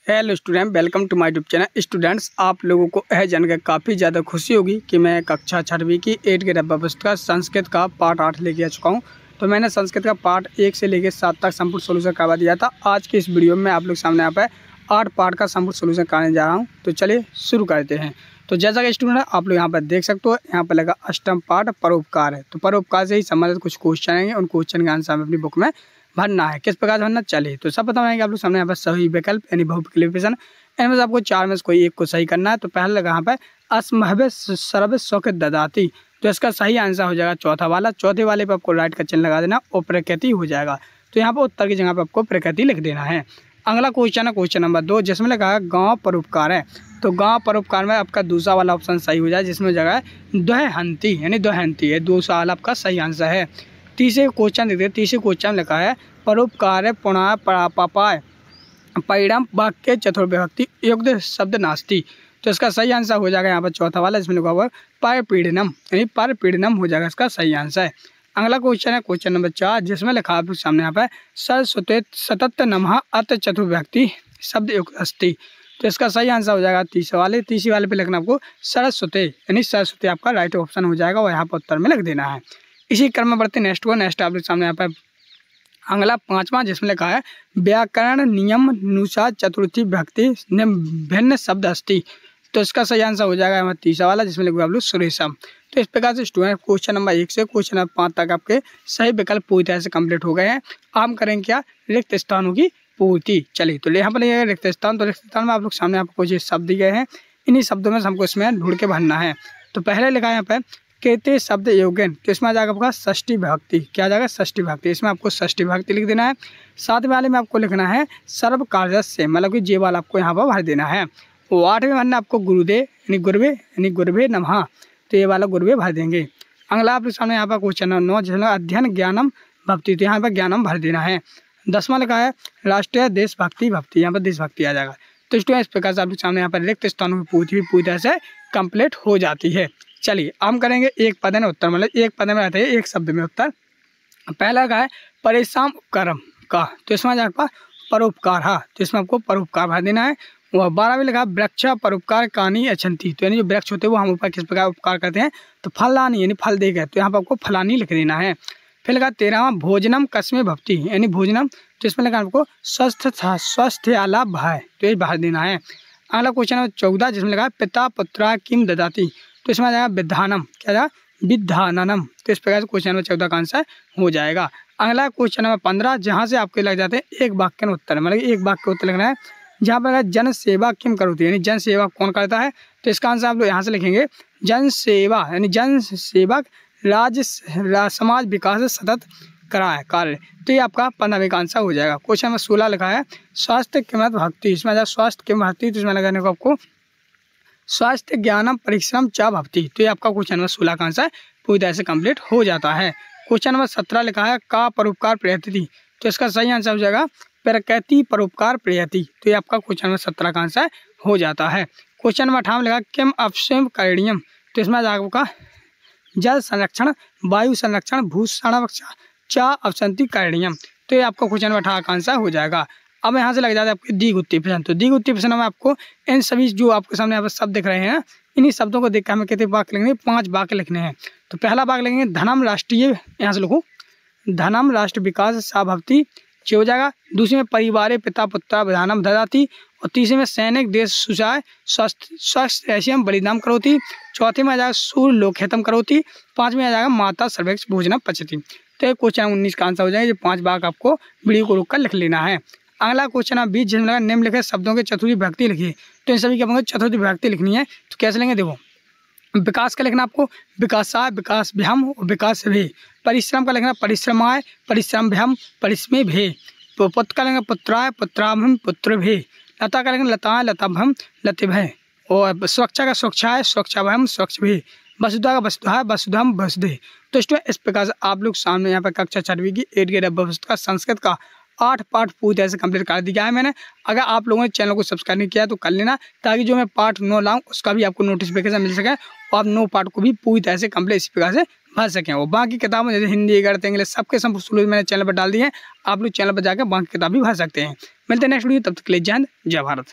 Hello student, welcome to my YouTube channel. Students, आप लोगों को यह जानकर काफ़ी ज़्यादा खुशी होगी कि मैं कक्षा 6वीं की 8 के डब्बा पुस्तक संस्कृत का पार्ट 8 लेके आ चुका हूं। तो मैंने संस्कृत का पार्ट 1 से लेकर 7 तक संपूर्ण सोल्यूशन करवा दिया था। आज की इस वीडियो में आप लोग सामने यहाँ पर 8 पार्ट का संपूर्ण सोल्यूशन कराने जा रहा हूँ। तो चलिए शुरू करते हैं। तो जैसा कि स्टूडेंट आप लोग यहाँ पर देख सकते हो, यहाँ पर लगा अष्टम पाठ परोपकार है। तो परोपकार से ही संबंधित कुछ क्वेश्चन आएंगे, उन क्वेश्चन के आंसर हमें अपनी बुक में भरना है। किस प्रकार से भरना, चलिए तो सब बताएंगे आप लोग सामने। यहाँ पर सही विकल्प यानी बहुविकल्पीकरण, इनमें से आपको 4 में से कोई एक को सही करना है। तो पहले लगा यहाँ पर अस्मभ्य सर्व सुख ददाति, तो इसका सही आंसर हो जाएगा चौथा वाला। चौथे वाले पर आपको राइट का चिन्ह लगा देना और प्रकृति हो जाएगा। तो यहाँ पर उत्तर की जगह पर आपको प्रकृति लिख देना है। अगला क्वेश्चन है क्वेश्चन नंबर 2, जिसमें लगा है गाँव परोपकार है। तो गाँव परोपकार में आपका दूसरा वाला ऑप्शन सही हो जाए, जिसमें जगह है द्वहंती यानी द्वहंती है। दूसरा वाला आपका सही आंसर है। तीसरे क्वेश्चन देखते हैं। तीसरे क्वेश्चन में लिखा है परोपकार पुनः परापापाय परिणाम वाक्य चतुर्विभक्ति युक्त शब्द नास्ति। तो इसका सही आंसर हो जाएगा यहाँ पर चौथा वाला, जिसमें लिखा हुआ परपीड़नम यानी परपीड़नम हो जाएगा इसका सही आंसर। अगला क्वेश्चन है क्वेश्चन नंबर 4, जिसमें लिखा है सामने यहाँ पर सरस्वती सतत नमः अत चतुर्विभक्ति शब्द युक्त अस्ति। तो इसका सही आंसर हो जाएगा तीसरे वाले पे लिखना आपको सरस्वती यानी सरस्वती आपका राइट ऑप्शन हो जाएगा और यहाँ पर उत्तर में लिख देना है। इसी क्रम में बढ़ते नेक्स्ट आप लोग सामने यहाँ पर अगला 5वां, जिसमें लिखा है व्याकरण नियम अनुसार चतुर्थी विभक्ति भिन्न शब्द अस्ति। तो इसका सही आंसर हो जाएगा हमारा तीसरा वाला, जिसमें लिखा है सुरेशम। तो इस प्रकार से स्टूडेंट क्वेश्चन नंबर 1 से क्वेश्चन नंबर 5 तक आपके सही विकल्प पूरी तरह से कंप्लीट हो गए हैं। हम करेंगे क्या, रिक्त स्थानों की पूर्ति। चलिए तो यहाँ पर लिखा रिक्त स्थान। तो रिक्त स्थान में आप लोग सामने आपको कुछ शब्द दिए हैं, इन्हीं शब्दों में हमको इसमें ढूंढ के भरना है। तो पहले लिखा है यहाँ पर केते शब्द योगन, तो इसमें आ जाएगा आपका षष्ठी विभक्ति। क्या आ जाएगा, षष्ठी विभक्ति। इसमें आपको षष्ठी विभक्ति लिख देना है। 7वें वाले में आपको लिखना है सर्व कार्यस्य, मतलब कि जे वाला आपको यहाँ पर भर देना है। वो 8वें भरना आपको गुरुदेव यानी गुरुवे नमः, तो ये वाला गुरुवे भर देंगे। अगला आपके सामने यहाँ पर क्वेश्चन नंबर 9, जिसमें अध्ययन ज्ञानम भक्ति, तो यहाँ पर ज्ञानम भर देना है। 10वां लिखा है राष्ट्रीय देशभक्ति भक्ति, यहाँ पर देशभक्ति आ जाएगा। तो इस प्रकार से आपके सामने यहाँ पर रिक्त स्थानों की पूरी तरह से कंप्लीट हो जाती है। चलिए हम करेंगे एक पद में उत्तर, मतलब एक पद में रहते हैं एक शब्द में उत्तर। पहला का है परिश्रम उपक्रम का, तो इसमें आपका परोपकार है, तो इसमें आपको परोपकार भर देना है। वह 12वें लिखा वृक्ष परोपकार कानी अछंती, तो यानी जो वृक्ष होते हैं वो हम ऊपर किस प्रकार उपकार करते हैं, तो फलानी यानी फल देगा, तो यहाँ पर आपको फलानी लिख देना है। फिर लगा 13वां भोजनम कस्मे भक्ति यानी भोजनम, तो इसमें लगा आपको स्वस्थ आलाभ है, तो ये भर देना है। अगला क्वेश्चन है 14, जिसमें लगा पिता पुत्रा किम ददाति, तो इसमें आ जाएगा विधानम, क्या जाएगा विधाननम। तो इस प्रकार से क्वेश्चन नंबर 14 का आंसर हो जाएगा। अगला क्वेश्चन नंबर 15, जहाँ से आपके लग जाते हैं एक वाक्य उत्तर, मतलब एक वाक्य का उत्तर लिखना है। जहाँ पर जन सेवा किम करोति यानी जन सेवा कौन करता है, तो इसका आंसर आप लोग यहाँ से लिखेंगे जन सेवा यानी जन सेवक राज्य समाज विकास सतत कराए कार्य, तो ये आपका 15वें का आंसर हो जाएगा। क्वेश्चन नंबर 16 लिखा है स्वास्थ्य किमत भक्ति, इसमें आ जाए स्वास्थ्य किम भक्ति, तो इसमें लगाने को आपको स्वास्थ्य ज्ञानम परिश्रम चा भक्ति, तो ये आपका क्वेश्चन नंबर 16 का आंसर पूरी तरह से कंप्लीट हो जाता है। क्वेश्चन नंबर 17 लिखा है का परोपकार प्रयति, तो इसका सही आंसर हो जाएगा प्रकृति परोपकार प्रयति, तो ये आपका क्वेश्चन नंबर 17 का आंसर हो जाता है। क्वेश्चन नंबर 18 लिखा किम अवश्यम करणीयम, तो इसमें आपका जल संरक्षण वायु संरक्षण भू संरक्षण चा अवसंति करणीयम, तो ये आपका क्वेश्चन नंबर 18 का आंसर हो जाएगा। अब यहाँ से लग जाता है आपके द्विगुत्तीय प्रश्न। तो द्विगुत्तीय प्रश्न में आपको इन सभी जो आपके सामने यहाँ पर शब्द दिख रहे हैं, इन्हीं शब्दों को देखकर हमें कितने वाक्य लिखने हैं, 5 वाक्य लिखने हैं। तो पहला वाक्य लिखेंगे धनम राष्ट्रीय, यहाँ से लिखो धनम राष्ट्र विकास साभवती, ये हो जाएगा। दूसरे में परिवार पिता पुत्र विधानम ददाति, और तीसरे में सैनिक देश सुचाय स्वस्थ ऐसी बलिदान करोति। चौथे में आ जाएगा सूर्य लोकहितम करोति। 5वें आ जाएगा माता सर्वेक्ष भोजनम पचती। तो क्वेश्चन 19 का आंसर हो जाएगा। ये 5 वाक्य आपको वीडियो को रोककर लिख लेना है। अगला क्वेश्चन है 20, जिसमें निम्नलिखित शब्दों के चतुर्थी विभक्ति लिखिए, तो इन सभी के चतुर्थी विभक्ति लिखनी है। तो कैसे लेंगे, देखो विकास का लिखना आपको विकासाय विकास भ्यम और विकास भे। परिश्रम का लिखना परिश्रमाय परिश्रम भ्यम परिश्रमे भे। पुत्र का लिखना पुत्राय पुत्राभम पुत्र भे। लता का लिखना लताय लताभम लते भय। और स्वच्छा का स्वच्छाय स्वच्छाभम स्वच्छ भे। वसुधा का वसुधा वसुधम वसुधे। तो इस प्रकार से आप लोग सामने यहाँ पर कक्षा 6वीं की 8 के डब्बा पुस्तक का संस्कृत का 8 पार्ट पूरी तरह से कंप्लीट कर दिया है मैंने। अगर आप लोगों ने चैनल को सब्सक्राइब नहीं किया तो कर लेना, ताकि जो मैं पार्ट 9 लाऊं उसका भी आपको नोटिफिकेशन मिल सके और आप 9 पार्ट को भी पूरी तरह से कंप्लीट इसी प्रकार से भर सकें। और बाकी किताबें जैसे हिंदी गणित इंग्लिश सबके संपूर्ण मैंने चैनल पर डाल दी है, आप लोग चैनल पर जाकर बाकी किताब भी भर सकते हैं। मिलते हैं नेक्स्ट वीडियो, तब तक के लिए जय हिंद जय भारत।